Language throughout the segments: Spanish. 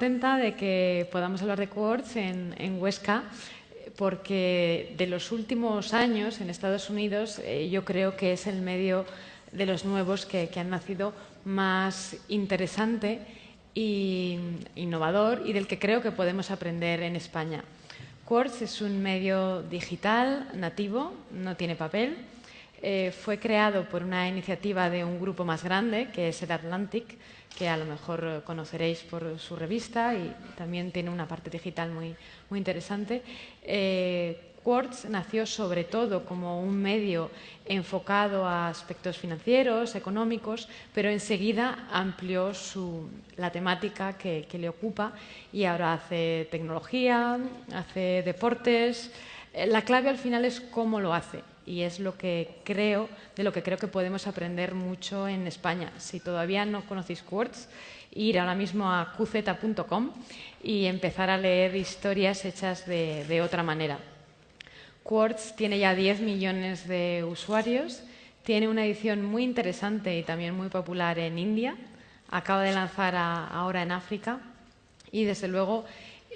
Contenta de que podamos hablar de Quartz en Huesca, porque de los últimos años en Estados Unidos yo creo que es el medio de los nuevos que han nacido más interesante e innovador y del que creo que podemos aprender en España. Quartz es un medio digital nativo, no tiene papel. Fue creado por una iniciativa de un grupo más grande, que es el Atlantic, que a lo mejor conoceréis por su revista y también tiene una parte digital muy interesante. Quartz nació sobre todo como un medio enfocado a aspectos financieros, económicos, pero enseguida amplió la temática que le ocupa y ahora hace tecnología, hace deportes. La clave al final es cómo lo hace. Y es de lo que creo que podemos aprender mucho en España. Si todavía no conocéis Quartz, ir ahora mismo a qz.com y empezar a leer historias hechas de otra manera. Quartz tiene ya 10 millones de usuarios, tiene una edición muy interesante y también muy popular en India, acaba de lanzar ahora en África y desde luego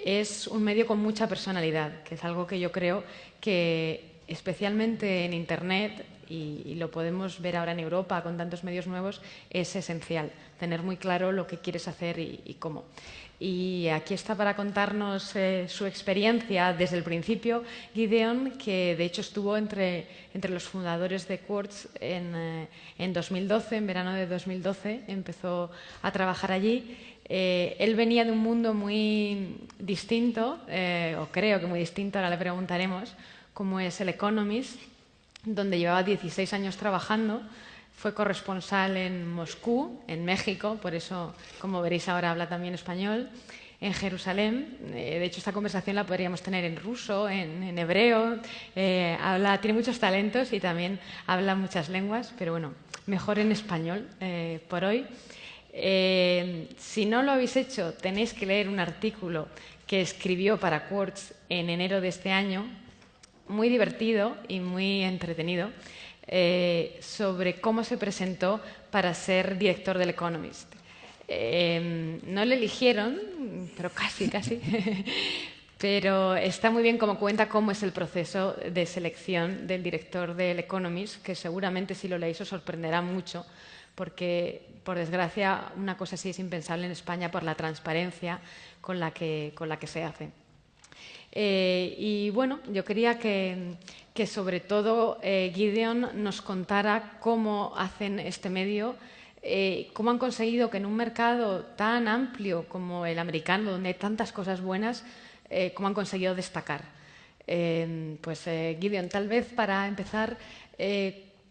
es un medio con mucha personalidad, que es algo que yo creo que especialmente en Internet, y lo podemos ver ahora en Europa con tantos medios nuevos, es esencial tener muy claro lo que quieres hacer y cómo. Y aquí está para contarnos su experiencia desde el principio Gideon, que de hecho estuvo entre los fundadores de Quartz en 2012, en verano de 2012, empezó a trabajar allí. Él venía de un mundo muy distinto, o creo que muy distinto, ahora le preguntaremos, como es el Economist, donde llevaba 16 años trabajando. Fue corresponsal en Moscú, en México, por eso, como veréis ahora, habla también español, en Jerusalén. De hecho, esta conversación la podríamos tener en ruso, en hebreo. Tiene muchos talentos y también habla muchas lenguas, pero bueno, mejor en español por hoy. Si no lo habéis hecho, tenéis que leer un artículo que escribió para Quartz en enero de este año, muy divertido y muy entretenido, sobre cómo se presentó para ser director del Economist. No le eligieron, pero casi. Pero está muy bien cómo cuenta cómo es el proceso de selección del director del Economist, que seguramente si lo leéis os sorprenderá mucho, porque, por desgracia, una cosa así es impensable en España por la transparencia con la que se hace. Y bueno, yo quería que sobre todo Gideon nos contara cómo hacen este medio, cómo han conseguido que en un mercado tan amplio como el americano, donde hay tantas cosas buenas, cómo han conseguido destacar. Gideon, tal vez para empezar,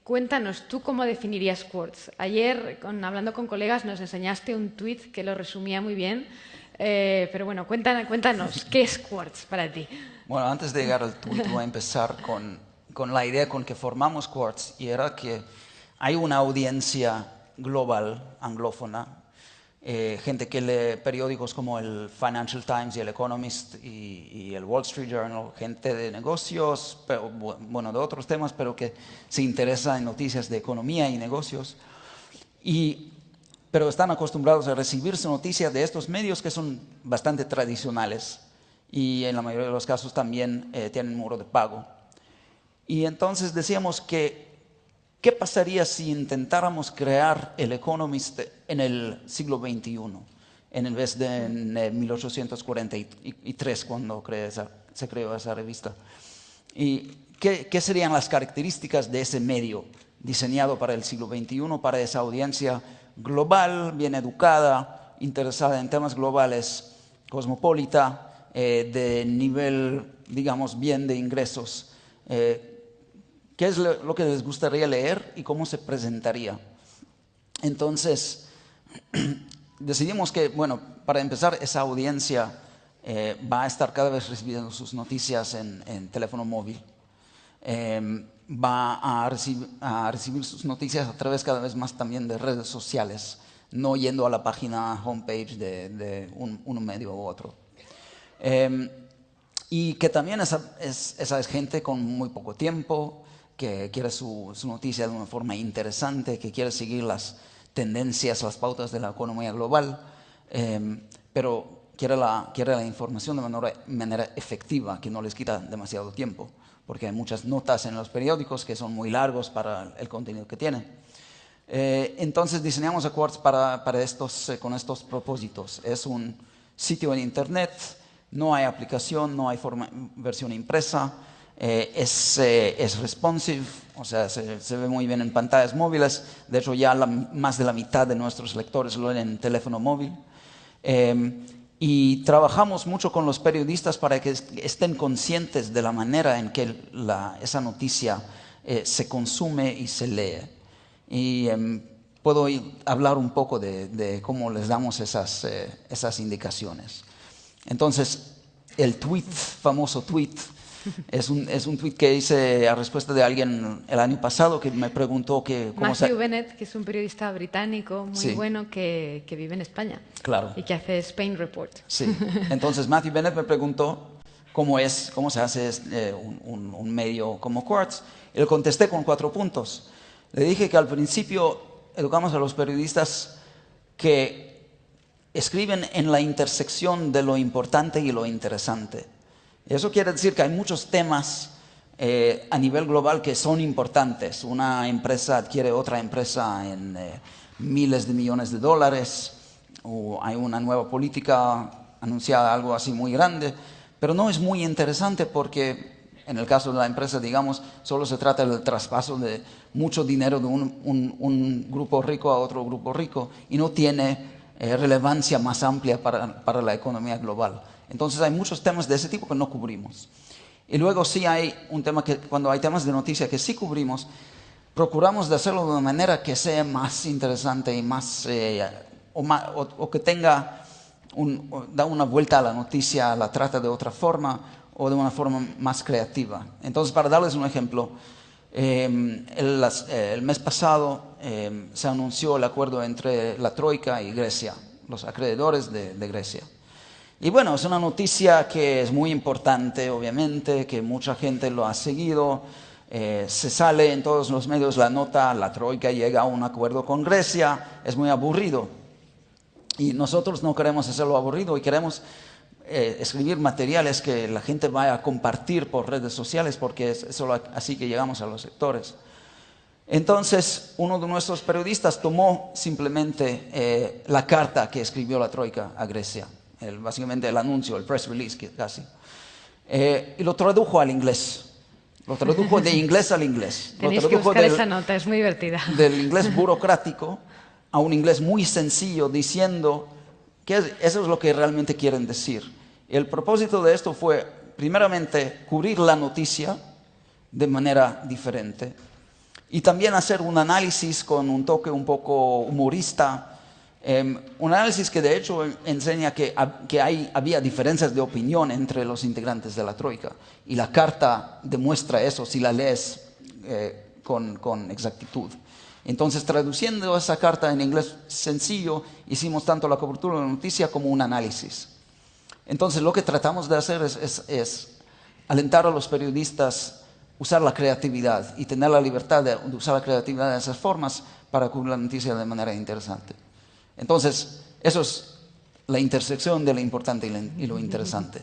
cuéntanos, ¿tú cómo definirías Quartz? Ayer, hablando con colegas, nos enseñaste un tuit que lo resumía muy bien. Pero bueno, cuéntanos, ¿qué es Quartz para ti? Bueno, antes de llegar al tuit voy a empezar con la idea con que formamos Quartz, y era que hay una audiencia global, anglófona, gente que lee periódicos como el Financial Times y el Economist y el Wall Street Journal, gente de negocios, pero, bueno, de otros temas, pero que se interesa en noticias de economía y negocios. Pero están acostumbrados a recibir su noticia de estos medios que son bastante tradicionales y en la mayoría de los casos también tienen muro de pago. Y entonces decíamos que, ¿qué pasaría si intentáramos crear el Economist en el siglo XXI, en vez de en 1843, cuando se creó esa revista? ¿Y qué serían las características de ese medio diseñado para el siglo XXI, para esa audiencia global, bien educada, interesada en temas globales, cosmopolita, de nivel, digamos, bien de ingresos? ¿Qué es lo que les gustaría leer y cómo se presentaría? Entonces, decidimos que, bueno, para empezar, esa audiencia va a estar cada vez recibiendo sus noticias en teléfono móvil. Va a recibir sus noticias a través cada vez más también de redes sociales, no yendo a la página homepage de un medio u otro. Y que también esa es gente con muy poco tiempo, que quiere su noticia de una forma interesante, que quiere seguir las tendencias, las pautas de la economía global, pero quiere la información de manera efectiva, que no les quita demasiado tiempo, porque hay muchas notas en los periódicos que son muy largos para el contenido que tienen. Entonces diseñamos a Quartz con estos propósitos. Es un sitio en internet, no hay aplicación, no hay versión impresa, es responsive, o sea, se ve muy bien en pantallas móviles. De hecho, ya más de la mitad de nuestros lectores lo leen en teléfono móvil. Y trabajamos mucho con los periodistas para que estén conscientes de la manera en que esa noticia se consume y se lee. Y puedo hablar un poco de cómo les damos esas indicaciones. Entonces, el famoso tweet, es un tweet que hice a respuesta de alguien el año pasado que me preguntó Matthew Bennett, que es un periodista británico muy sí, bueno que vive en España. Claro. Y que hace Spain Report. Sí. Entonces Matthew Bennett me preguntó cómo se hace un medio como Quartz. Y le contesté con 4 puntos. Le dije que al principio educamos a los periodistas que escriben en la intersección de lo importante y lo interesante. Eso quiere decir que hay muchos temas a nivel global que son importantes. Una empresa adquiere otra empresa en miles de millones de dólares, o hay una nueva política anunciada, algo así muy grande, pero no es muy interesante porque en el caso de la empresa, digamos, solo se trata del traspaso de mucho dinero de un grupo rico a otro grupo rico y no tiene relevancia más amplia para la economía global. Entonces hay muchos temas de ese tipo que no cubrimos. Y luego sí hay un tema que cuando hay temas de noticia que sí cubrimos, procuramos de hacerlo de una manera que sea más interesante y más, o que da una vuelta a la noticia, la trata de otra forma o de una forma más creativa. Entonces, para darles un ejemplo, el mes pasado se anunció el acuerdo entre la Troika y Grecia, los acreedores de Grecia. Y bueno, es una noticia que es muy importante, obviamente, que mucha gente lo ha seguido. Se sale en todos los medios la nota, la Troika llega a un acuerdo con Grecia, es muy aburrido. Y nosotros no queremos hacerlo aburrido y queremos escribir materiales que la gente vaya a compartir por redes sociales, porque es solo así que llegamos a los sectores. Entonces, uno de nuestros periodistas tomó simplemente la carta que escribió la Troika a Grecia, básicamente el anuncio, el press release casi, y lo tradujo al inglés. Lo tradujo de inglés al inglés. Tenéis que buscar esa nota, es muy divertida. Del inglés burocrático a un inglés muy sencillo, diciendo que eso es lo que realmente quieren decir. El propósito de esto fue, primeramente, cubrir la noticia de manera diferente y también hacer un análisis con un toque un poco humorista, un análisis que de hecho enseña que había diferencias de opinión entre los integrantes de la Troika, y la carta demuestra eso si la lees con exactitud. Entonces, traduciendo esa carta en inglés sencillo, hicimos tanto la cobertura de la noticia como un análisis. Entonces, lo que tratamos de hacer es alentar a los periodistas a usar la creatividad y tener la libertad de usar la creatividad de esas formas para cubrir la noticia de manera interesante. Entonces, eso es la intersección de lo importante y lo interesante.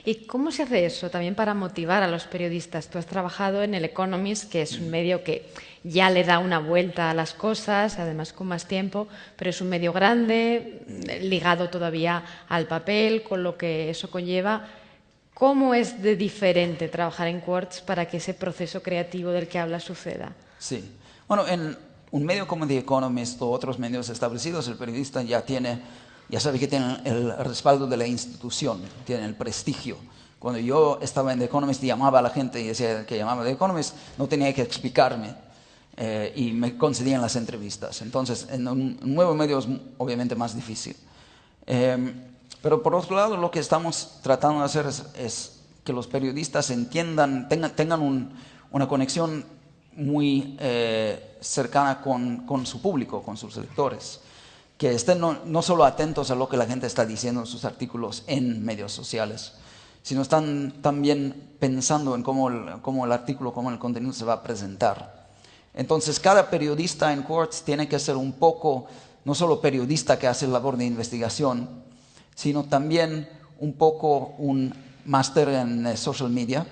¿Y cómo se hace eso también para motivar a los periodistas? Tú has trabajado en El Economist, que es un medio que ya le da una vuelta a las cosas, además con más tiempo, pero es un medio grande, ligado todavía al papel, con lo que eso conlleva. ¿Cómo es de diferente trabajar en Quartz para que ese proceso creativo del que hablas suceda? Sí. Bueno, en un medio como The Economist o otros medios establecidos, el periodista ya sabe que tiene el respaldo de la institución, tiene el prestigio. Cuando yo estaba en The Economist y llamaba a la gente y decía que llamaba a The Economist, no tenía que explicarme y me concedían las entrevistas. Entonces, en un nuevo medio es obviamente más difícil. Pero por otro lado, lo que estamos tratando de hacer es que los periodistas entiendan, tengan una conexión muy cercana con su público, con sus lectores, que estén no solo atentos a lo que la gente está diciendo en sus artículos en medios sociales, sino están también pensando en cómo el artículo, cómo el contenido se va a presentar. Entonces, cada periodista en Quartz tiene que ser un poco, no solo periodista que hace labor de investigación, sino también un poco un máster en social media.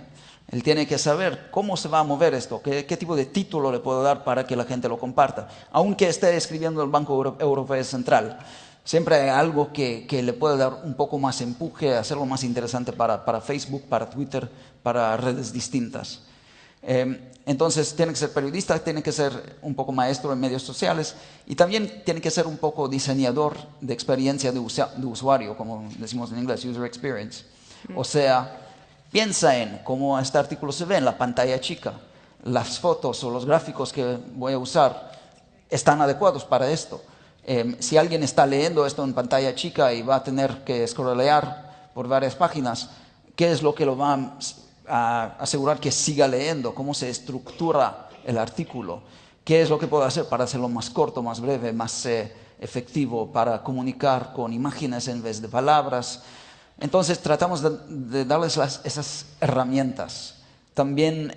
Él tiene que saber cómo se va a mover esto, qué tipo de título le puedo dar para que la gente lo comparta. Aunque esté escribiendo el Banco Europeo Central, siempre hay algo que le puede dar un poco más empuje, hacerlo más interesante para Facebook, para Twitter, para redes distintas. Entonces tiene que ser periodista, tiene que ser un poco maestro en medios sociales y también tiene que ser un poco diseñador de experiencia de usuario, como decimos en inglés, user experience. O sea, piensa en cómo este artículo se ve en la pantalla chica. Las fotos o los gráficos que voy a usar están adecuados para esto. Si alguien está leyendo esto en pantalla chica y va a tener que scrollear por varias páginas, ¿qué es lo que lo va a asegurar que siga leyendo? ¿Cómo se estructura el artículo? ¿Qué es lo que puedo hacer para hacerlo más corto, más breve, más efectivo, para comunicar con imágenes en vez de palabras? Entonces tratamos de darles esas herramientas. También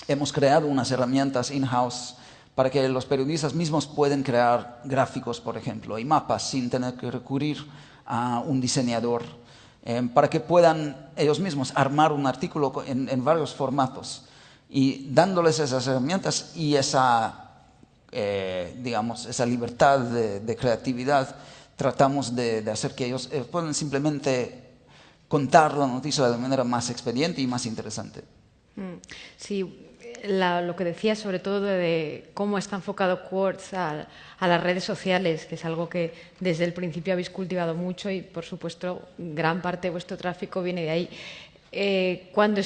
hemos creado unas herramientas in-house para que los periodistas mismos puedan crear gráficos, por ejemplo, y mapas sin tener que recurrir a un diseñador, para que puedan ellos mismos armar un artículo en varios formatos. Y dándoles esas herramientas y digamos, esa libertad de creatividad, tratamos de hacer que ellos puedan simplemente contar la noticia de manera más expediente y más interesante. Sí, lo que decía sobre todo de cómo está enfocado Quartz a las redes sociales, que es algo que desde el principio habéis cultivado mucho y, por supuesto, gran parte de vuestro tráfico viene de ahí. Cuando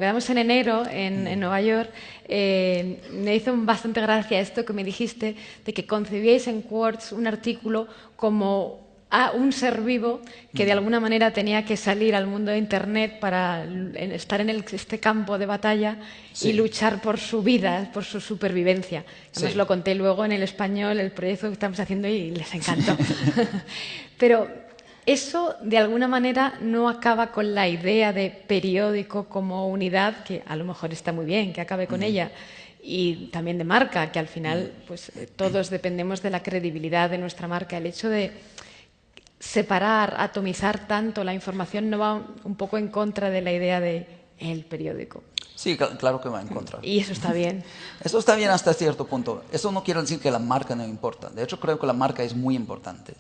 quedamos en enero en Nueva York, me hizo bastante gracia esto que me dijiste de que concebíais en Quartz un artículo como un ser vivo que de alguna manera tenía que salir al mundo de Internet para estar en este campo de batalla y luchar por su vida, por su supervivencia. Además lo conté luego en el español, el proyecto que estamos haciendo y les encantó. Pero eso de alguna manera no acaba con la idea de periódico como unidad, que a lo mejor está muy bien, que acabe con ella, y también de marca, que al final pues todos dependemos de la credibilidad de nuestra marca. El hecho de separar, atomizar tanto la información no va un poco en contra de la idea de el periódico. Sí, claro que va en contra. Y eso está bien. Eso está bien hasta cierto punto. Eso no quiere decir que la marca no importa. De hecho, creo que la marca es muy importante,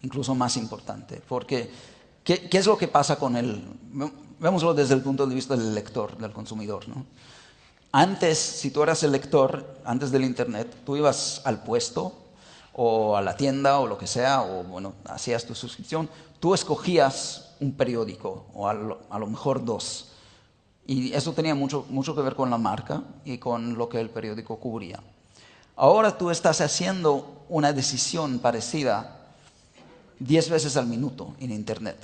incluso más importante, porque ¿qué es lo que pasa con Vémoslo desde el punto de vista del lector, del consumidor, ¿no? Antes, si tú eras el lector, antes del Internet, tú ibas al puesto o a la tienda o lo que sea, o bueno, hacías tu suscripción, tú escogías un periódico o a lo mejor dos. Y eso tenía mucho que ver con la marca y con lo que el periódico cubría. Ahora tú estás haciendo una decisión parecida 10 veces al minuto en Internet.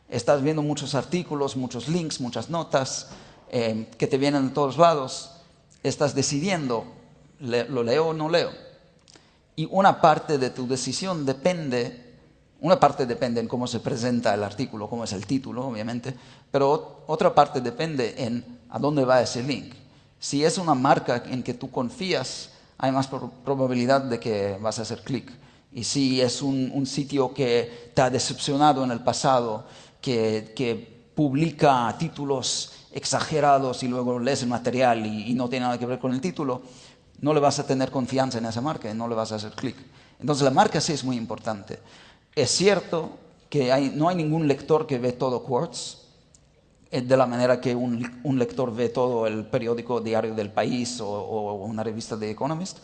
Estás viendo muchos artículos, muchos links, muchas notas que te vienen de todos lados. Estás decidiendo, ¿lo leo o no leo? Y una parte de tu decisión depende en cómo se presenta el artículo, cómo es el título, obviamente, pero otra parte depende en a dónde va ese link. Si es una marca en que tú confías, hay más probabilidad de que vas a hacer clic. Y si es un sitio que te ha decepcionado en el pasado, que publica títulos exagerados y luego lees el material y no tiene nada que ver con el título, no le vas a tener confianza en esa marca y no le vas a hacer clic. Entonces la marca sí es muy importante. Es cierto que no hay ningún lector que ve todo Quartz de la manera que un lector ve todo el periódico diario del país o una revista de Economist,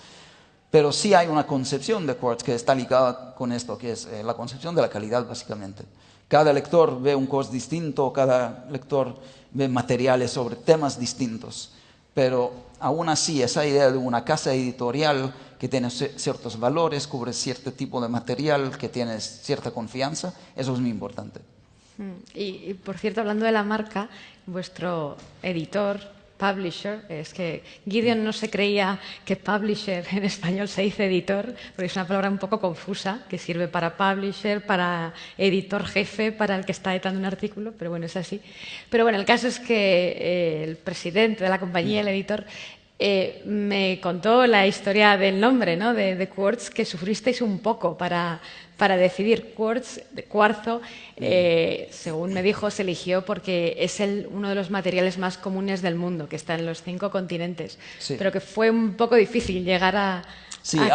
pero sí hay una concepción de Quartz que está ligada con esto, que es la concepción de la calidad básicamente. Cada lector ve un Quartz distinto, cada lector ve materiales sobre temas distintos, pero aún así esa idea de una casa editorial que tiene ciertos valores, cubre cierto tipo de material, que tiene cierta confianza, eso es muy importante. Y por cierto, hablando de la marca, vuestro editor, publisher, es que Gideon no se creía que publisher en español se dice editor, porque es una palabra un poco confusa, que sirve para publisher, para editor jefe, para el que está editando un artículo, pero bueno, es así. Pero bueno, el caso es que el presidente de la compañía, el editor, me contó la historia del nombre, ¿no? de Quartz, que sufristeis un poco para decidir. Quartz, de cuarzo, según me dijo, se eligió porque es uno de los materiales más comunes del mundo, que está en los 5 continentes, Sí. pero que fue un poco difícil llegar a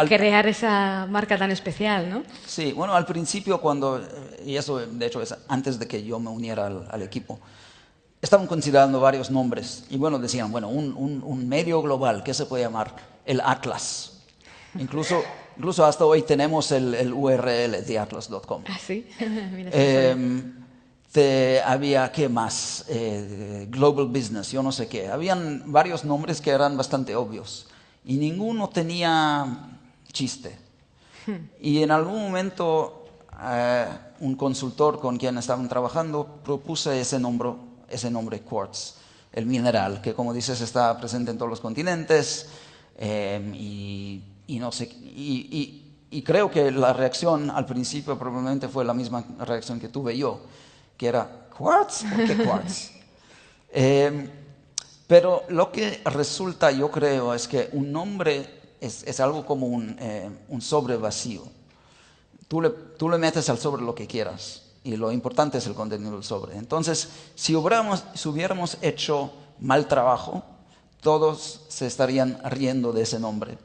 crear esa marca tan especial, ¿no? Sí, bueno, al principio y eso de hecho es antes de que yo me uniera al equipo, estaban considerando varios nombres y bueno, decían, bueno, un medio global, ¿qué se puede llamar? El Atlas. Incluso hasta hoy tenemos el URL de atlas.com. Ah, sí. Mira, Había, ¿qué más? Global Business, yo no sé qué. Habían varios nombres que eran bastante obvios y ninguno tenía chiste. Y en algún momento un consultor con quien estaban trabajando propuso ese nombre Quartz, el mineral, que como dices está presente en todos los continentes y no sé, y creo que la reacción al principio probablemente fue la misma reacción que tuve yo, que era ¿Quartz? ¿Por qué Quartz? Pero lo que resulta, yo creo, es que un nombre es algo como un sobre vacío. Tú le metes al sobre lo que quieras y lo importante es el contenido del sobre. Entonces, si hubiéramos hecho mal trabajo, todos se estarían riendo de ese nombre.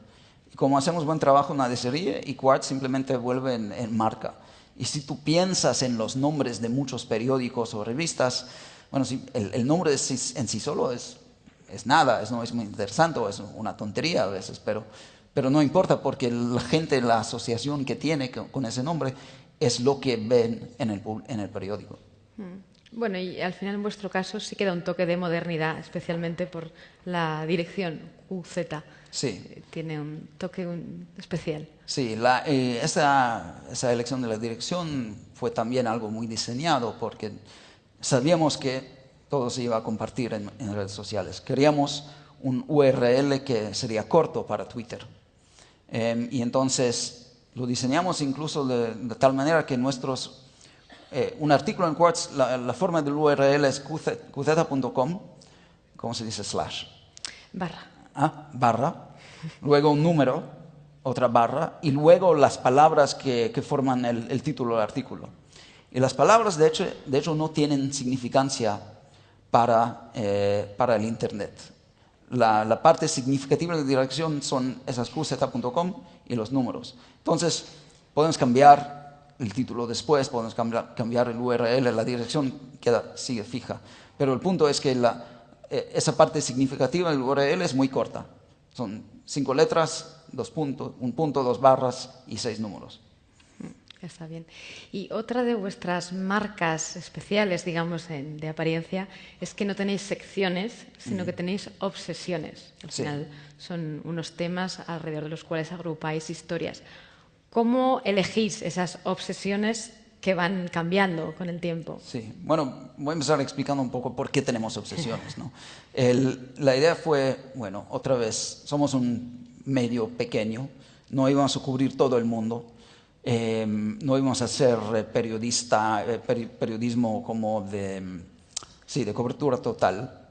Y como hacemos buen trabajo, nadie se ríe y Quartz simplemente vuelve en marca. Y si tú piensas en los nombres de muchos periódicos o revistas, bueno, el nombre en sí solo es nada, no es muy interesante o es una tontería a veces, pero no importa porque la gente, la asociación que tiene con ese nombre es lo que ven en el periódico. Bueno, y al final en vuestro caso sí queda un toque de modernidad, especialmente por la dirección QZ. Sí. Tiene un toque especial. Sí, esa elección de la dirección fue también algo muy diseñado porque sabíamos que todo se iba a compartir en redes sociales. Queríamos un URL que sería corto para Twitter. Y entonces lo diseñamos incluso de tal manera que un artículo en Quartz, la forma del URL es qz.com, ¿cómo se dice slash? Barra, luego un número, otra barra, y luego las palabras que forman el título del artículo. Y las palabras, de hecho no tienen significancia para el Internet. La parte significativa de la dirección son esas qz.com y los números. Entonces, podemos cambiar el título después, podemos cambiar el URL, la dirección sigue fija. Pero el punto es que esa parte significativa del URL es muy corta. Son 5 letras, 2 puntos, 1 punto, 2 barras y 6 números. Está bien. Y otra de vuestras marcas especiales, digamos, de apariencia, es que no tenéis secciones, sino que tenéis obsesiones. Al final son unos temas alrededor de los cuales agrupáis historias. ¿Cómo elegís esas obsesiones que van cambiando con el tiempo? Sí, bueno, voy a empezar explicando un poco por qué tenemos obsesiones, ¿no? La idea fue, bueno, otra vez, somos un medio pequeño, no íbamos a cubrir todo el mundo. No íbamos a hacer periodismo como de cobertura total.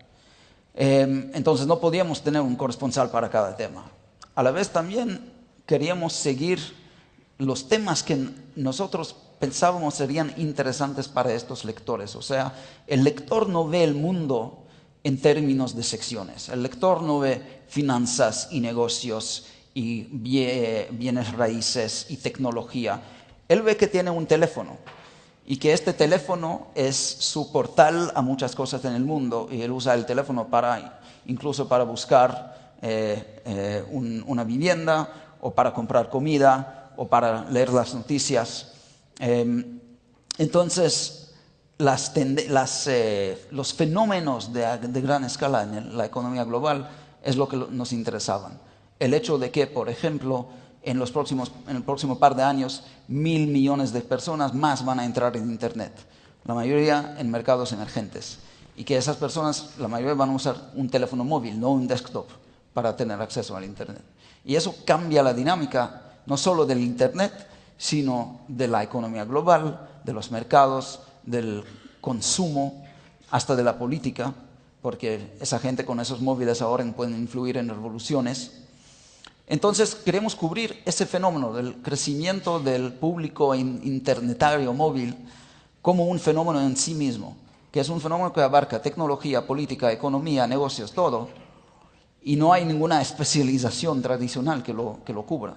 Entonces no podíamos tener un corresponsal para cada tema. A la vez también queríamos seguir los temas que nosotros pensábamos serían interesantes para estos lectores. O sea, el lector no ve el mundo en términos de secciones. El lector no ve finanzas y negocios y bienes raíces y tecnología. Él ve que tiene un teléfono y que este teléfono es su portal a muchas cosas en el mundo y él usa el teléfono incluso para buscar una vivienda o para comprar comida o para leer las noticias. Entonces, los fenómenos de gran escala en la economía global es lo que nos interesaban. El hecho de que, por ejemplo, en el próximo par de años, 1.000 millones de personas más van a entrar en Internet, la mayoría en mercados emergentes, y que esas personas, la mayoría van a usar un teléfono móvil, no un desktop, para tener acceso al Internet. Y eso cambia la dinámica, no solo del Internet, sino de la economía global, de los mercados, del consumo, hasta de la política. porque esa gente con esos móviles ahora pueden influir en revoluciones. Entonces queremos cubrir ese fenómeno del crecimiento del público internetario móvil como un fenómeno en sí mismo, que es un fenómeno que abarca tecnología, política, economía, negocios, todo, y no hay ninguna especialización tradicional que lo cubra.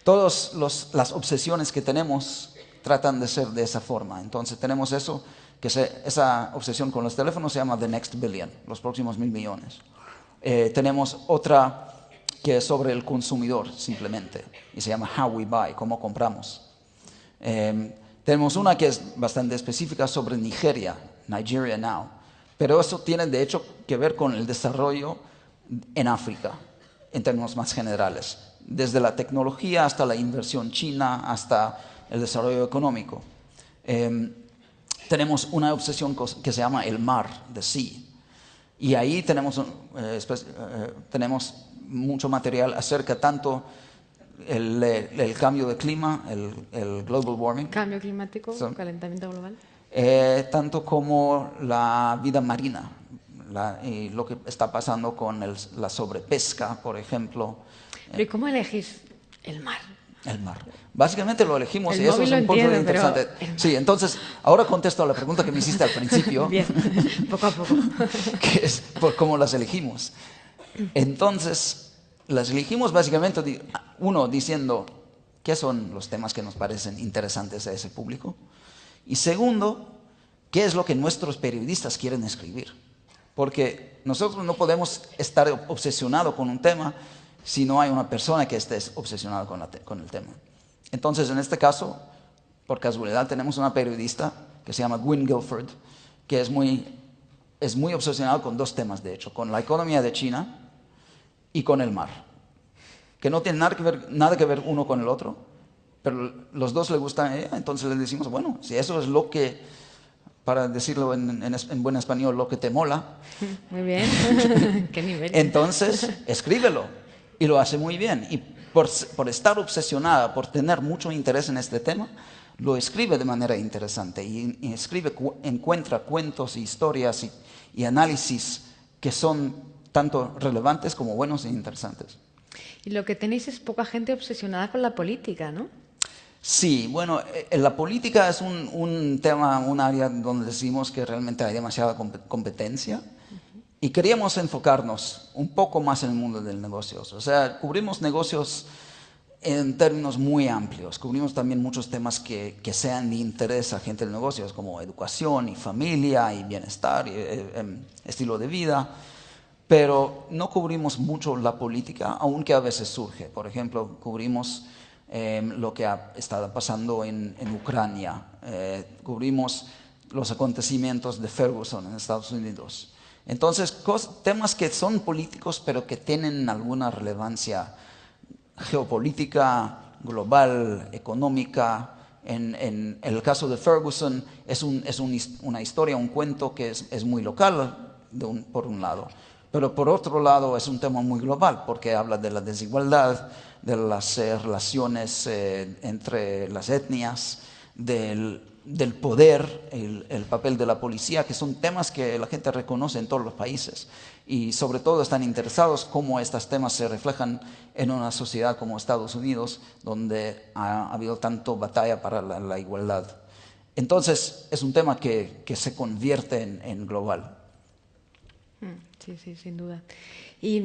Todas las obsesiones que tenemos tratan de ser de esa forma. Entonces tenemos eso, esa obsesión con los teléfonos se llama The Next Billion, los próximos 1.000 millones. Tenemos otra que es sobre el consumidor simplemente, y se llama How We Buy, cómo compramos. Tenemos una que es bastante específica sobre Nigeria, Nigeria Now, pero eso tiene de hecho que ver con el desarrollo en África, en términos más generales, desde la tecnología hasta la inversión china, hasta el desarrollo económico. Tenemos una obsesión que se llama el mar, the sea, y ahí tenemos mucho material acerca tanto el cambio de clima, el global warming. Cambio climático, calentamiento global. Tanto como la vida marina, y lo que está pasando con la sobrepesca, por ejemplo. Pero ¿y cómo elegís el mar? El mar. Básicamente lo elegimos y eso es un punto interesante. Pero... Sí, entonces, ahora contesto a la pregunta que me hiciste al principio. Bien, poco a poco. Que es por cómo las elegimos. Entonces, las elegimos básicamente, uno, diciendo qué son los temas que nos parecen interesantes a ese público. Y segundo, qué es lo que nuestros periodistas quieren escribir. Porque nosotros no podemos estar obsesionados con un tema si no hay una persona que esté obsesionada con el tema. Entonces, en este caso, por casualidad, tenemos una periodista que se llama Gwyn Guilford, que es muy obsesionada con dos temas, de hecho, con la economía de China y con el mar, que no tienen nada que ver uno con el otro, pero los dos le gustan a ella, entonces le decimos, bueno, si eso es lo que, para decirlo en buen español, lo que te mola. Muy bien, qué nivel. Entonces, escríbelo. Y lo hace muy bien. Y por estar obsesionada, por tener mucho interés en este tema, lo escribe de manera interesante. Y encuentra cuentos, historias y análisis que son tanto relevantes como buenos e interesantes. Y lo que tenéis es poca gente obsesionada con la política, ¿no? Sí, bueno, la política es un tema, un área donde decimos que realmente hay demasiada competencia. Y queríamos enfocarnos un poco más en el mundo de negocios. O sea, cubrimos negocios en términos muy amplios. Cubrimos también muchos temas que sean de interés a gente de negocios, como educación y familia y bienestar, y, estilo de vida. Pero no cubrimos mucho la política, aunque a veces surge. Por ejemplo, cubrimos lo que ha estado pasando en Ucrania. Cubrimos los acontecimientos de Ferguson en Estados Unidos. Entonces, temas que son políticos, pero que tienen alguna relevancia geopolítica, global, económica. En el caso de Ferguson, es una historia, un cuento que es muy local, por un lado. Pero por otro lado, es un tema muy global, porque habla de la desigualdad, de las relaciones entre las etnias, del poder, el papel de la policía, que son temas que la gente reconoce en todos los países. Y sobre todo están interesados cómo estos temas se reflejan en una sociedad como Estados Unidos, donde ha habido tanto batalla para la igualdad. Entonces, es un tema que se convierte en global. Sí, sí, sin duda. Y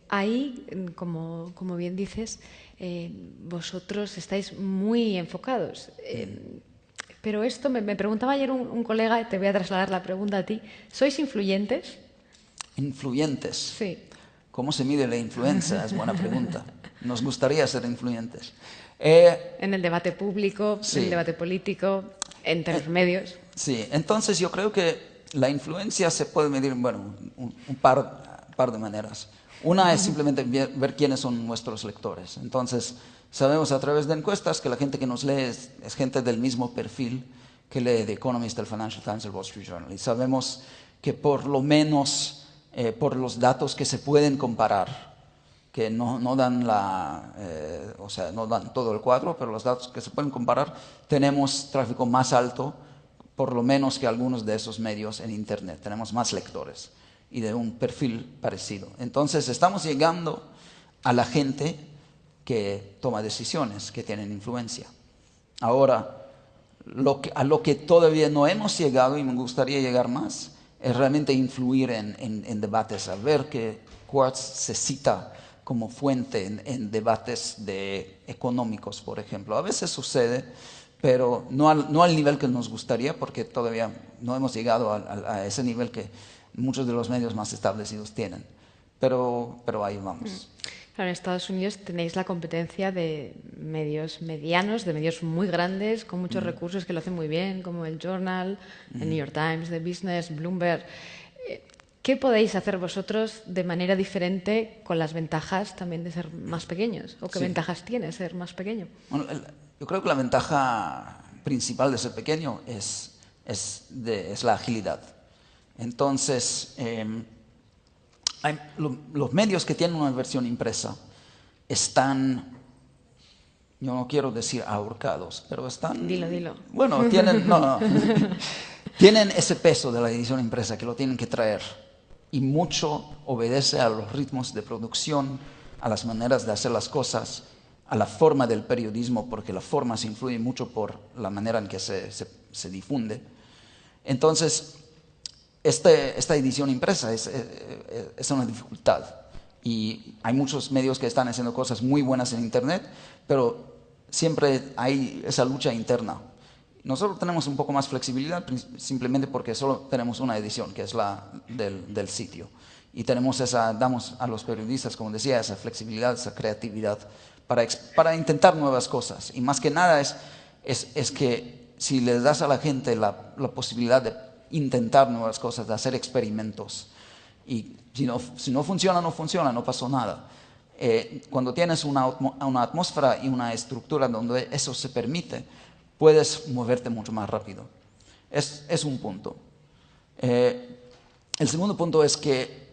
ahí, como bien dices, vosotros estáis muy enfocados. Pero esto me preguntaba ayer un colega, te voy a trasladar la pregunta a ti. ¿Sois influyentes? ¿Influyentes? Sí. ¿Cómo se mide la influencia? Es buena pregunta. Nos gustaría ser influyentes. En el debate público, sí. En el debate político, entre los medios. Sí, entonces yo creo que la influencia se puede medir, bueno, un par de maneras. Una es simplemente ver quiénes son nuestros lectores. Entonces, sabemos a través de encuestas que la gente que nos lee es gente del mismo perfil que lee The Economist, el Financial Times, el Wall Street Journal. Y sabemos que por lo menos por los datos que se pueden comparar, que no dan no dan todo el cuadro, pero los datos que se pueden comparar, tenemos tráfico más alto por lo menos que algunos de esos medios en Internet. Tenemos más lectores y de un perfil parecido. Entonces estamos llegando a la gente que toma decisiones, que tienen influencia. Ahora, a lo que todavía no hemos llegado y me gustaría llegar más, es realmente influir en debates, a ver que Quartz se cita como fuente en debates económicos, por ejemplo. A veces sucede, pero no al nivel que nos gustaría, porque todavía no hemos llegado a ese nivel que muchos de los medios más establecidos tienen. Pero ahí vamos. Claro, en Estados Unidos tenéis la competencia de medios medianos, de medios muy grandes, con muchos recursos que lo hacen muy bien, como el Journal, el New York Times, The Business, Bloomberg. ¿Qué podéis hacer vosotros de manera diferente con las ventajas también de ser más pequeños? ¿O qué ventajas tiene ser más pequeño? Bueno, yo creo que la ventaja principal de ser pequeño es la agilidad. Entonces, los medios que tienen una versión impresa están, yo no quiero decir ahorcados, pero están... Dilo. Bueno, tienen ese peso de la edición impresa que lo tienen que traer. Y mucho obedece a los ritmos de producción, a las maneras de hacer las cosas, a la forma del periodismo, porque la forma se influye mucho por la manera en que se difunde. Entonces, esta edición impresa es una dificultad. Y hay muchos medios que están haciendo cosas muy buenas en Internet, pero siempre hay esa lucha interna. Nosotros tenemos un poco más flexibilidad simplemente porque solo tenemos una edición, que es la del sitio. Y damos a los periodistas, como decía, esa flexibilidad, esa creatividad para intentar nuevas cosas. Y más que nada es que si le das a la gente la posibilidad de intentar nuevas cosas, de hacer experimentos, y si no funciona, no funciona, no pasó nada. Cuando tienes una atmósfera y una estructura donde eso se permite, puedes moverte mucho más rápido. Es un punto. El segundo punto es que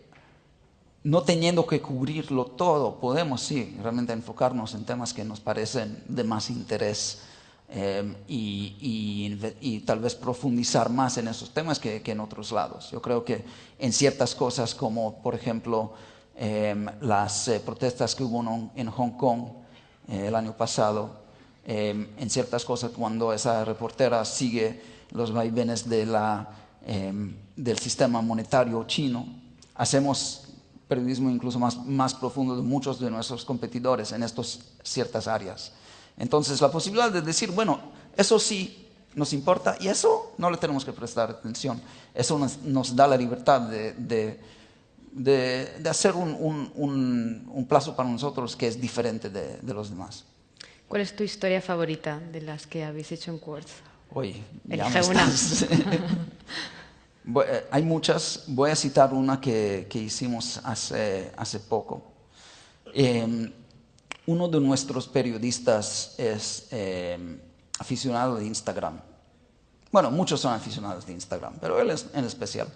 no teniendo que cubrirlo todo, podemos sí realmente enfocarnos en temas que nos parecen de más interés y tal vez profundizar más en esos temas que en otros lados. Yo creo que en ciertas cosas como por ejemplo las protestas que hubo en Hong Kong el año pasado, en ciertas cosas cuando esa reportera sigue los vaivenes del sistema monetario chino, hacemos periodismo incluso más profundo de muchos de nuestros competidores en estas ciertas áreas. Entonces la posibilidad de decir, bueno, eso sí nos importa y eso no le tenemos que prestar atención, eso nos da la libertad de hacer un plazo para nosotros que es diferente de los demás. ¿Cuál es tu historia favorita de las que habéis hecho en Quartz? Oye, elige una. Hay muchas. Voy a citar una que hicimos hace poco. Uno de nuestros periodistas es aficionado de Instagram. Bueno, muchos son aficionados de Instagram, pero él es en especial.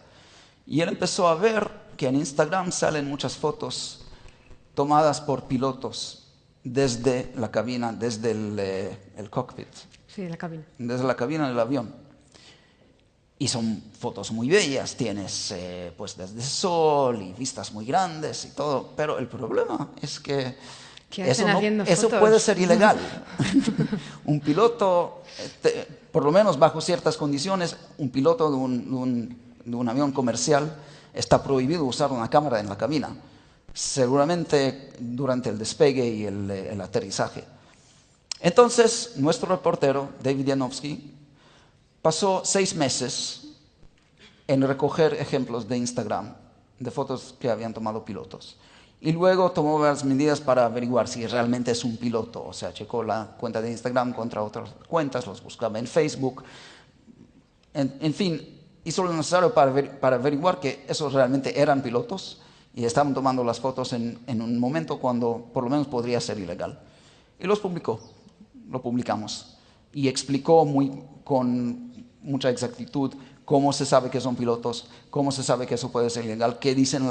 Y él empezó a ver que en Instagram salen muchas fotos tomadas por pilotos desde la cabina, desde el cockpit. Sí, la cabina. Desde la cabina del avión. Y son fotos muy bellas, tienes pues desde el sol y vistas muy grandes y todo. Pero el problema es que eso puede ser ilegal. Un piloto, por lo menos bajo ciertas condiciones, un piloto de un avión comercial está prohibido usar una cámara en la cabina. Seguramente durante el despegue y el aterrizaje. Entonces, nuestro reportero, David Yanofsky, pasó 6 meses en recoger ejemplos de Instagram, de fotos que habían tomado pilotos. Y luego tomó varias medidas para averiguar si realmente es un piloto. O sea, checó la cuenta de Instagram contra otras cuentas, los buscaba en Facebook. En fin, hizo lo necesario para averiguar que esos realmente eran pilotos y estaban tomando las fotos en un momento cuando por lo menos podría ser ilegal. Y lo publicamos. Y explicó con mucha exactitud cómo se sabe que son pilotos, cómo se sabe que eso puede ser ilegal, qué dicen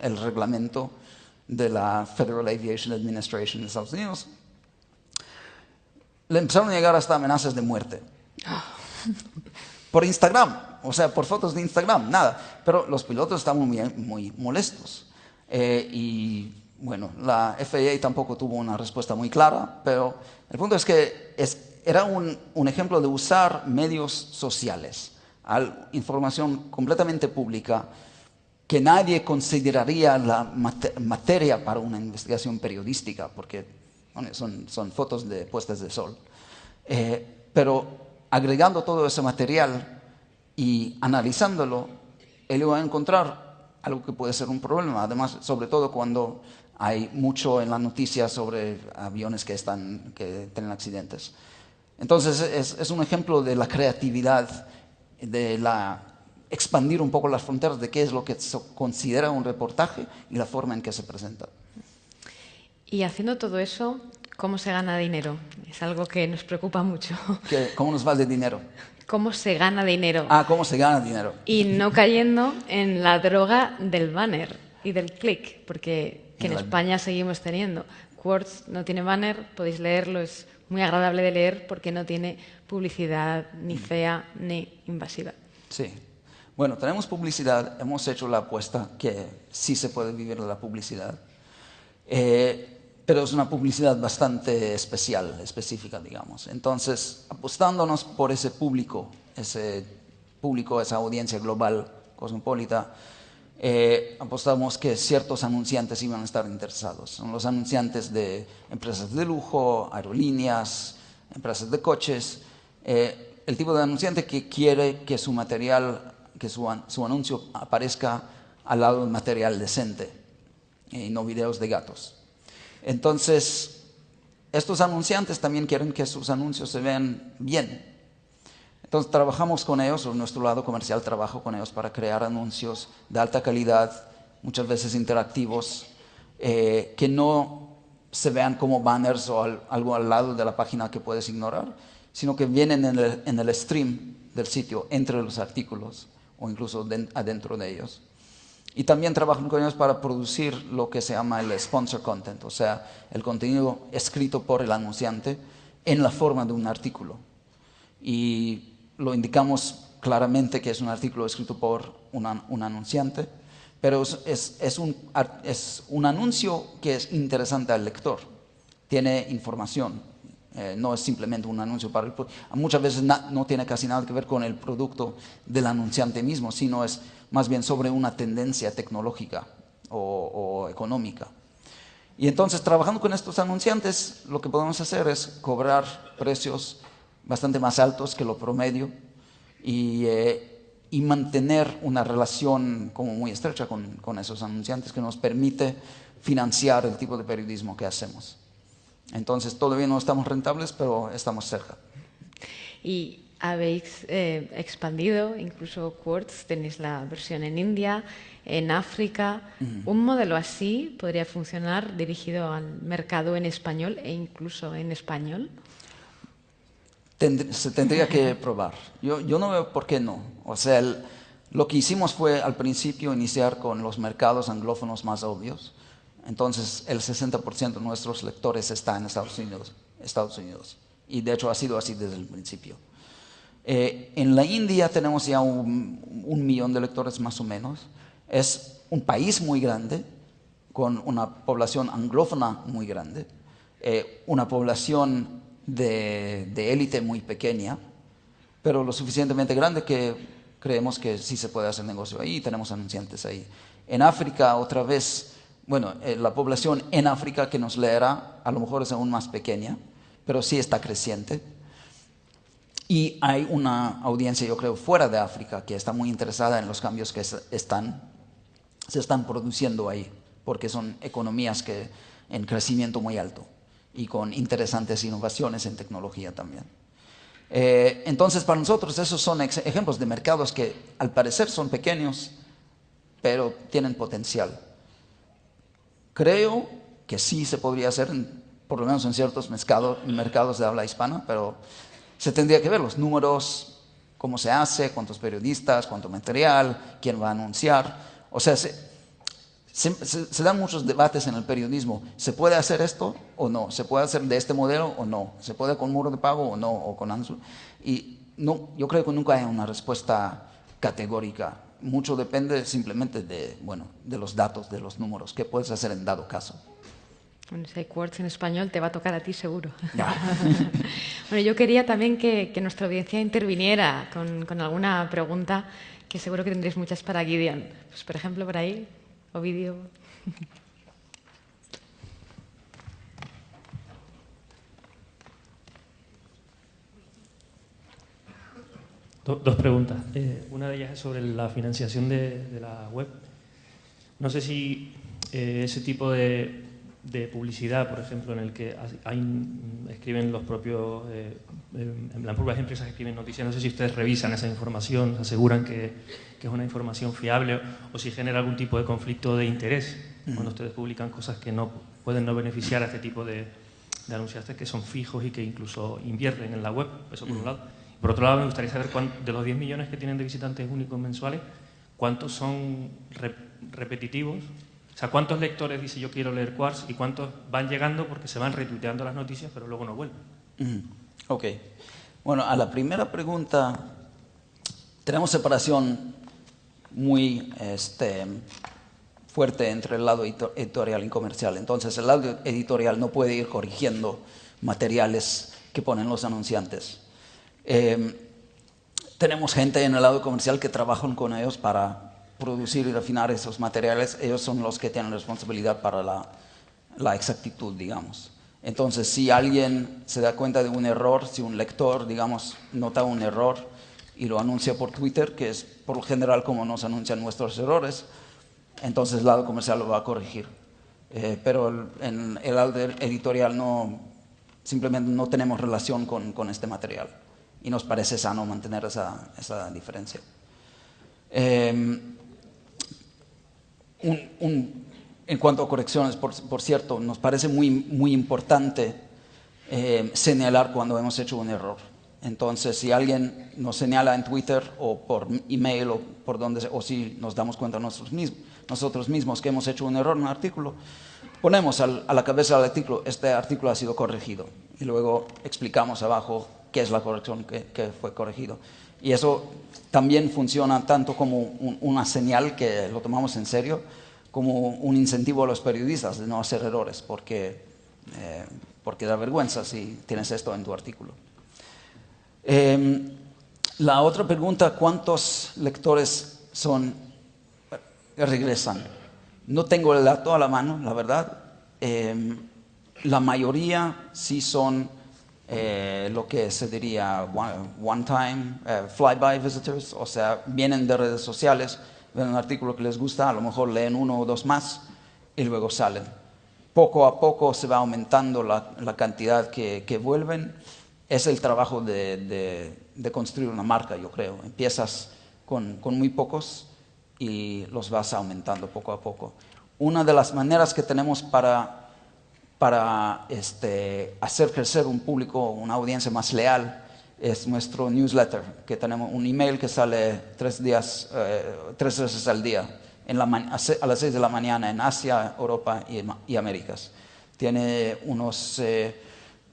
el reglamento de la Federal Aviation Administration de Estados Unidos. Le empezaron a llegar hasta amenazas de muerte. por Instagram, o sea, por fotos de Instagram, nada. Pero los pilotos estaban muy molestos. Y bueno, la FAA tampoco tuvo una respuesta muy clara, pero el punto es que era un ejemplo de usar medios sociales, información completamente pública, que nadie consideraría la materia para una investigación periodística, porque bueno, son fotos de puestas de sol. Pero agregando todo ese material y analizándolo, él iba a encontrar algo que puede ser un problema. Además, sobre todo cuando hay mucho en la noticia sobre aviones que tienen accidentes. Entonces, es un ejemplo de la creatividad, de expandir un poco las fronteras de qué es lo que se considera un reportaje y la forma en que se presenta. Y haciendo todo eso, ¿cómo se gana dinero? Es algo que nos preocupa mucho. ¿Cómo nos va de dinero? ¿Cómo se gana dinero? ¿Cómo se gana dinero? Y no cayendo en la droga del banner y del click, porque en España seguimos teniendo. Quartz no tiene banner, podéis leerlo, es muy agradable de leer porque no tiene publicidad ni fea ni invasiva. Sí. Bueno, tenemos publicidad, hemos hecho la apuesta que sí se puede vivir de la publicidad, pero es una publicidad bastante específica, digamos. Entonces, apostándonos por ese público, esa audiencia global, cosmopolita, apostamos que ciertos anunciantes iban a estar interesados. Son los anunciantes de empresas de lujo, aerolíneas, empresas de coches, el tipo de anunciante que quiere que su material, que su anuncio aparezca al lado de material decente y no videos de gatos. Entonces, estos anunciantes también quieren que sus anuncios se vean bien. Entonces, trabajamos con ellos, o nuestro lado comercial trabaja con ellos para crear anuncios de alta calidad, muchas veces interactivos, que no se vean como banners o algo al lado de la página que puedes ignorar, sino que vienen en el stream del sitio, entre los artículos o incluso adentro de ellos. Y también trabajan con ellos para producir lo que se llama el sponsor content, o sea, el contenido escrito por el anunciante en la forma de un artículo. Y lo indicamos claramente que es un artículo escrito por un anunciante, pero es un anuncio que es interesante al lector, tiene información. No es simplemente un anuncio para el producto. Muchas veces no tiene casi nada que ver con el producto del anunciante mismo, sino es más bien sobre una tendencia tecnológica o económica. Y entonces, trabajando con estos anunciantes, lo que podemos hacer es cobrar precios bastante más altos que lo promedio y mantener una relación como muy estrecha con esos anunciantes que nos permite financiar el tipo de periodismo que hacemos. Entonces, todavía no estamos rentables, pero estamos cerca. Y habéis expandido, incluso Quartz, tenéis la versión en India, en África. ¿Un modelo así podría funcionar dirigido al mercado en español e incluso en español? Se tendría que probar. Yo no veo por qué no. O sea, lo que hicimos fue al principio iniciar con los mercados anglófonos más obvios. Entonces, el 60% de nuestros lectores está en Estados Unidos. Y de hecho ha sido así desde el principio. En la India tenemos ya un millón de lectores más o menos. Es un país muy grande, con una población anglófona muy grande, una población de élite muy pequeña, pero lo suficientemente grande que creemos que sí se puede hacer negocio ahí y tenemos anunciantes ahí. En África, otra vez, bueno, la población en África que nos leerá a lo mejor es aún más pequeña, pero sí está creciente. Y hay una audiencia, yo creo, fuera de África que está muy interesada en los cambios que se están produciendo ahí, porque son economías en crecimiento muy alto y con interesantes innovaciones en tecnología también. Entonces, para nosotros esos son ejemplos de mercados que al parecer son pequeños, pero tienen potencial. Creo que sí se podría hacer, por lo menos en ciertos mercados de habla hispana, pero se tendría que ver los números, cómo se hace, cuántos periodistas, cuánto material, quién va a anunciar. O sea, se dan muchos debates en el periodismo. ¿Se puede hacer esto o no? ¿Se puede hacer de este modelo o no? ¿Se puede con muro de pago o no? O con anuncio. Y no, yo creo que nunca hay una respuesta categórica. Mucho depende simplemente de, bueno, de los datos, de los números, qué puedes hacer en dado caso. Bueno, si hay quartz en español, te va a tocar a ti seguro. Ya. Bueno, yo quería también que nuestra audiencia interviniera con alguna pregunta, que seguro que tendréis muchas para Gideon. Pues, por ejemplo, por ahí, Ovidio. Dos preguntas. Una de ellas es sobre la financiación de la web. No sé si ese tipo de publicidad, por ejemplo, en el que escriben los propios, las propias empresas escriben noticias, no sé si ustedes revisan esa información, se aseguran que es una información fiable, o si genera algún tipo de conflicto de interés cuando ustedes publican cosas que no pueden no beneficiar a este tipo de anunciantes que son fijos y que incluso invierten en la web. Eso por un lado. Por otro lado, me gustaría saber de los 10 millones que tienen de visitantes únicos mensuales, ¿cuántos son repetitivos? O sea, ¿cuántos lectores dice yo quiero leer Quartz y cuántos van llegando porque se van retuiteando las noticias pero luego no vuelven? Ok. Bueno, a la primera pregunta, tenemos separación muy fuerte entre el lado editorial y comercial. Entonces, el lado editorial no puede ir corrigiendo materiales que ponen los anunciantes. Tenemos gente en el lado comercial que trabajan con ellos para producir y refinar esos materiales. Ellos son los que tienen responsabilidad para la exactitud, digamos. Entonces, si alguien se da cuenta de un error, si un lector, digamos, nota un error y lo anuncia por Twitter, que es por lo general como nos anuncian nuestros errores, entonces el lado comercial lo va a corregir. Pero en el lado editorial simplemente no tenemos relación con este material. Y nos parece sano mantener esa diferencia. En cuanto a correcciones, por cierto, nos parece muy importante señalar cuando hemos hecho un error. Entonces, si alguien nos señala en Twitter o por email o si nos damos cuenta nosotros mismos que hemos hecho un error en un artículo, ponemos a la cabeza del artículo, este artículo ha sido corregido. Y luego explicamos abajo qué es la corrección que fue corregido. Y eso también funciona tanto como una señal que lo tomamos en serio, como un incentivo a los periodistas de no hacer errores, porque da vergüenza si tienes esto en tu artículo. La otra pregunta, ¿cuántos lectores regresan? No tengo el dato a la mano, la verdad. La mayoría sí son lo que se diría one-time, fly-by visitors, o sea, vienen de redes sociales, ven un artículo que les gusta, a lo mejor leen uno o dos más y luego salen. Poco a poco se va aumentando la cantidad que vuelven. Es el trabajo de construir una marca, yo creo. Empiezas con muy pocos y los vas aumentando poco a poco. Una de las maneras que tenemos para hacer crecer un público, una audiencia más leal, es nuestro newsletter, que tenemos un email que sale 3 veces al día, a las 6 de la mañana en Asia, Europa y Américas. Tiene unos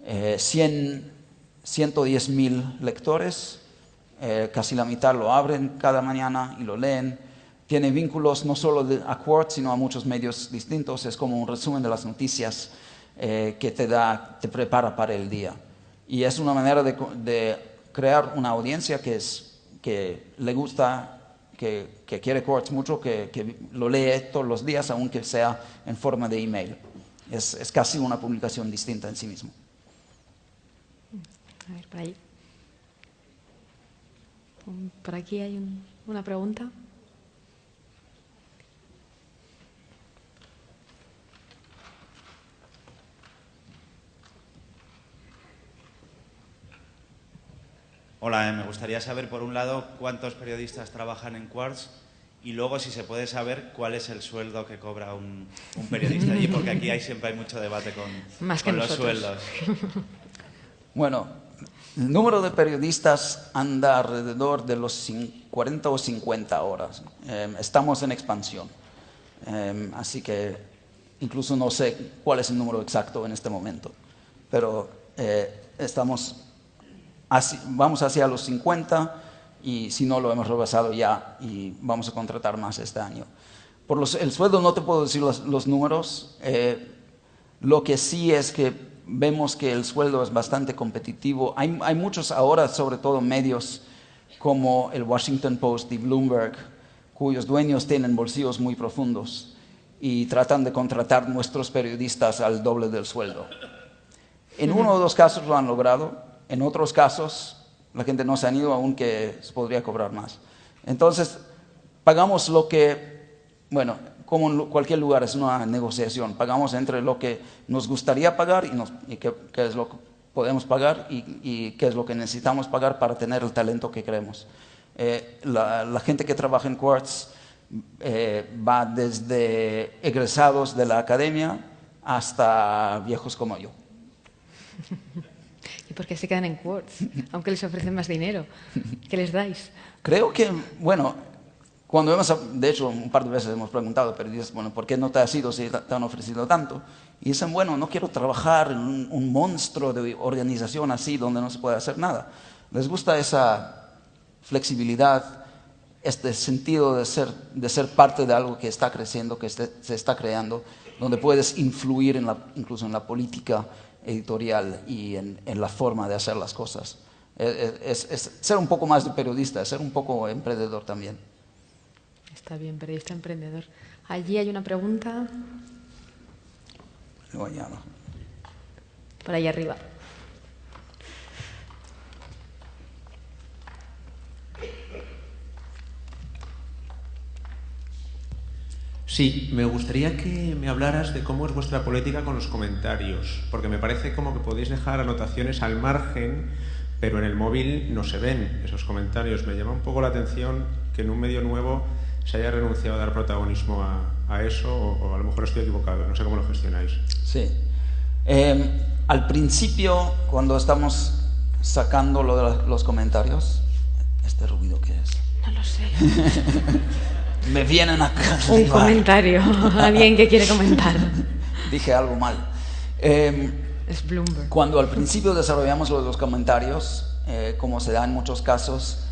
110,000 lectores, casi la mitad lo abren cada mañana y lo leen. Tiene vínculos no solo a Quartz, sino a muchos medios distintos. Es como un resumen de las noticias que te prepara para el día. Y es una manera de crear una audiencia que le gusta, que quiere Quartz mucho, que lo lee todos los días, aunque sea en forma de email. Es casi una publicación distinta en sí mismo. A ver, por ahí. Por aquí hay una pregunta. Hola, me gustaría saber, por un lado, cuántos periodistas trabajan en Quartz y luego, si se puede saber, cuál es el sueldo que cobra un periodista allí, porque aquí siempre hay mucho debate con los sueldos. Bueno, el número de periodistas anda alrededor de los 40 o 50 horas. Estamos en expansión, así que incluso no sé cuál es el número exacto en este momento, pero estamos vamos hacia los 50 y si no lo hemos rebasado ya y vamos a contratar más este año. El sueldo no te puedo decir los números, lo que sí es que vemos que el sueldo es bastante competitivo. Hay muchos ahora, sobre todo medios como el Washington Post y Bloomberg, cuyos dueños tienen bolsillos muy profundos y tratan de contratar nuestros periodistas al doble del sueldo. En uno o dos casos lo han logrado, en otros casos la gente no se han ido, aunque se podría cobrar más. Entonces, pagamos lo que, bueno, como en cualquier lugar es una negociación, pagamos entre lo que nos gustaría pagar y qué es lo que podemos pagar y qué es lo que necesitamos pagar para tener el talento que queremos. La gente que trabaja en Quartz va desde egresados de la academia hasta viejos como yo. ¿Y por qué se quedan en Quartz? Aunque les ofrecen más dinero. ¿Qué les dais? Creo que, bueno, de hecho, un par de veces hemos preguntado, pero dices, bueno, ¿por qué no te has ido si te han ofrecido tanto? Y dicen, bueno, no quiero trabajar en un monstruo de organización así donde no se puede hacer nada. Les gusta esa flexibilidad, este sentido de ser parte de algo que está creciendo, que se está creando, donde puedes influir incluso en la política editorial y en la forma de hacer las cosas. Es ser un poco más de periodista, es ser un poco emprendedor también. Está bien, periodista emprendedor. Allí hay una pregunta. No, ya no. Por ahí arriba. Sí, me gustaría que me hablaras de cómo es vuestra política con los comentarios, porque me parece como que podéis dejar anotaciones al margen, pero en el móvil no se ven esos comentarios. Me llama un poco la atención que en un medio nuevo se haya renunciado a dar protagonismo a eso, o a lo mejor estoy equivocado, no sé cómo lo gestionáis. Sí. Al principio, cuando estamos sacando lo de los comentarios, ¿este ruido qué es? No lo sé. Me vienen acá. Un comentario, alguien que quiere comentar. Dije algo mal. Es Bloomberg. Cuando al principio desarrollamos lo de los comentarios, como se da en muchos casos,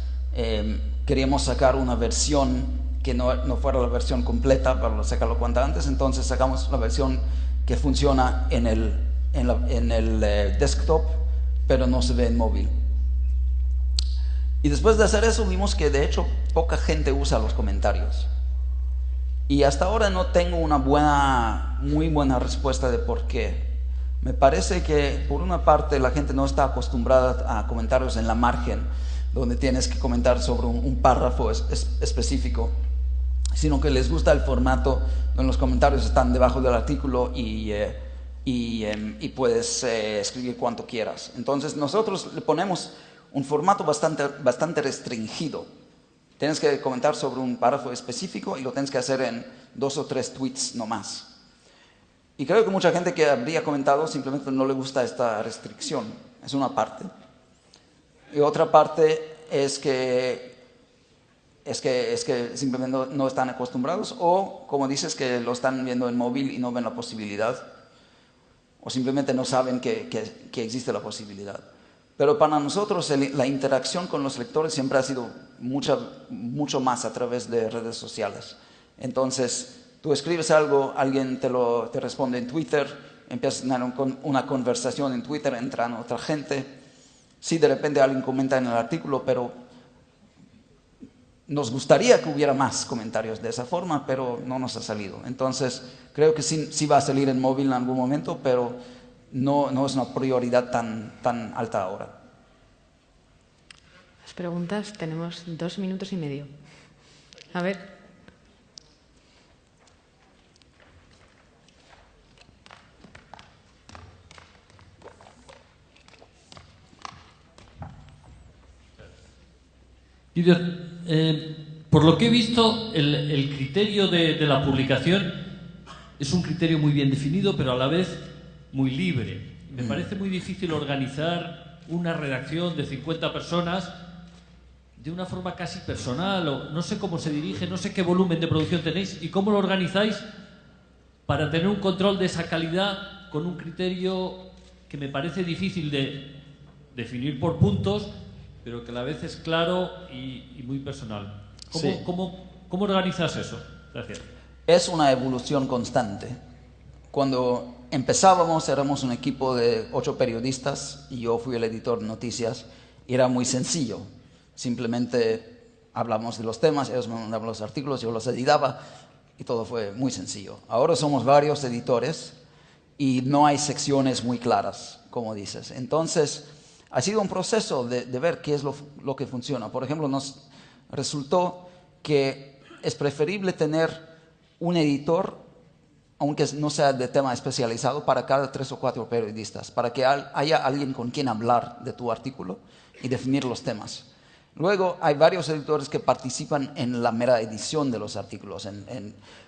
queríamos sacar una versión que no fuera la versión completa para sacarlo cuanto antes, entonces sacamos la versión que funciona en el desktop, pero no se ve en móvil. Y después de hacer eso vimos que de hecho poca gente usa los comentarios. Y hasta ahora no tengo una muy buena respuesta de por qué. Me parece que por una parte la gente no está acostumbrada a comentarios en la margen, donde tienes que comentar sobre un párrafo específico, sino que les gusta el formato donde los comentarios están debajo del artículo y puedes escribir cuanto quieras. Entonces nosotros le ponemos un formato bastante restringido. Tienes que comentar sobre un párrafo específico y lo tienes que hacer en 2 o 3 tweets no más. Y creo que mucha gente que habría comentado simplemente no le gusta esta restricción. Es una parte. Y otra parte es que simplemente no están acostumbrados, o como dices, que lo están viendo en móvil y no ven la posibilidad, o simplemente no saben que existe la posibilidad. Pero para nosotros la interacción con los lectores siempre ha sido mucho más a través de redes sociales. Entonces, tú escribes algo, alguien te responde en Twitter, empiezas a tener una conversación en Twitter, entran otra gente. Sí, de repente alguien comenta en el artículo, pero nos gustaría que hubiera más comentarios de esa forma, pero no nos ha salido. Entonces, creo que sí va a salir en móvil en algún momento, pero no es una prioridad tan alta ahora. Las preguntas, tenemos 2 minutos y medio. A ver. Por lo que he visto, el criterio de la publicación es un criterio muy bien definido, pero a la vez muy libre. Me parece muy difícil organizar una redacción de 50 personas de una forma casi personal, o no sé cómo se dirige, no sé qué volumen de producción tenéis y cómo lo organizáis para tener un control de esa calidad con un criterio que me parece difícil de definir por puntos, pero que a la vez es claro y muy personal. Sí. ¿Cómo organizas eso? Gracias. Es una evolución constante. Cuando empezábamos éramos un equipo de 8 periodistas y yo fui el editor de noticias. Era muy sencillo. Simplemente hablamos de los temas, ellos me mandaban los artículos, yo los editaba y todo fue muy sencillo. Ahora somos varios editores y no hay secciones muy claras, como dices. Entonces, ha sido un proceso de ver qué es lo que funciona. Por ejemplo, nos resultó que es preferible tener un editor, aunque no sea de tema especializado, para cada 3 o 4 periodistas, para que haya alguien con quien hablar de tu artículo y definir los temas. Luego hay varios editores que participan en la mera edición de los artículos,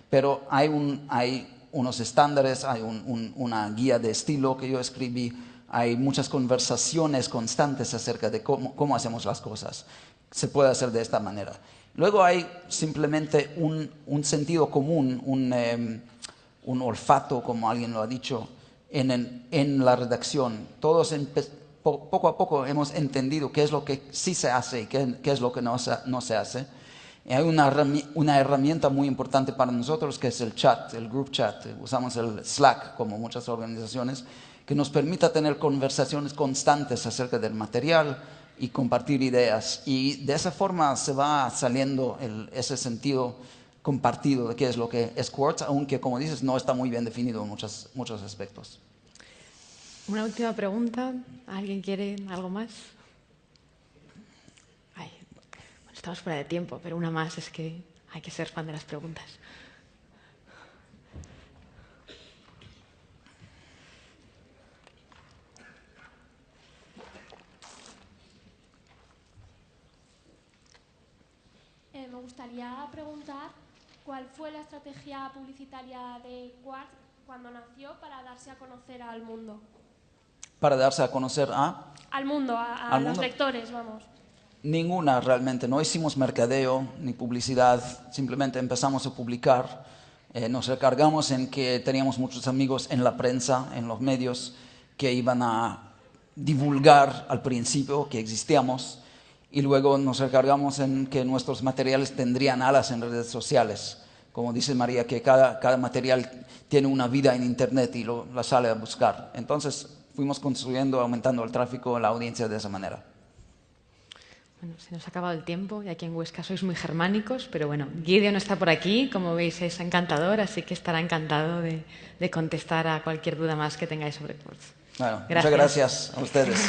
pero hay unos estándares, hay una guía de estilo que yo escribí, hay muchas conversaciones constantes acerca de cómo hacemos las cosas. Se puede hacer de esta manera. Luego hay simplemente un sentido común, un olfato, como alguien lo ha dicho, en la redacción. Todos poco a poco hemos entendido qué es lo que sí se hace y qué es lo que no se hace. Y hay una herramienta muy importante para nosotros que es el chat, el group chat. Usamos el Slack, como muchas organizaciones, que nos permita tener conversaciones constantes acerca del material y compartir ideas. Y de esa forma se va saliendo ese sentido compartido de qué es lo que es Quartz, aunque, como dices, no está muy bien definido en muchos aspectos. Una última pregunta. ¿Alguien quiere algo más? Ay, bueno, estamos fuera de tiempo, pero una más, es que hay que ser fan de las preguntas. Me gustaría preguntar cuál fue la estrategia publicitaria de Quartz cuando nació para darse a conocer al mundo. Para darse a conocer al mundo, a los lectores, vamos. Ninguna realmente. No hicimos mercadeo ni publicidad, simplemente empezamos a publicar. Nos recargamos en que teníamos muchos amigos en la prensa, en los medios, que iban a divulgar al principio que existíamos. Y luego nos recargamos en que nuestros materiales tendrían alas en redes sociales. Como dice María, que cada material tiene una vida en Internet y la sale a buscar. Entonces fuimos construyendo, aumentando el tráfico, la audiencia de esa manera. Bueno, se nos ha acabado el tiempo y aquí en Huesca sois muy germánicos, pero bueno, Gideon no está por aquí, como veis es encantador, así que estará encantado de contestar a cualquier duda más que tengáis sobre Quartz. Bueno, muchas gracias a ustedes.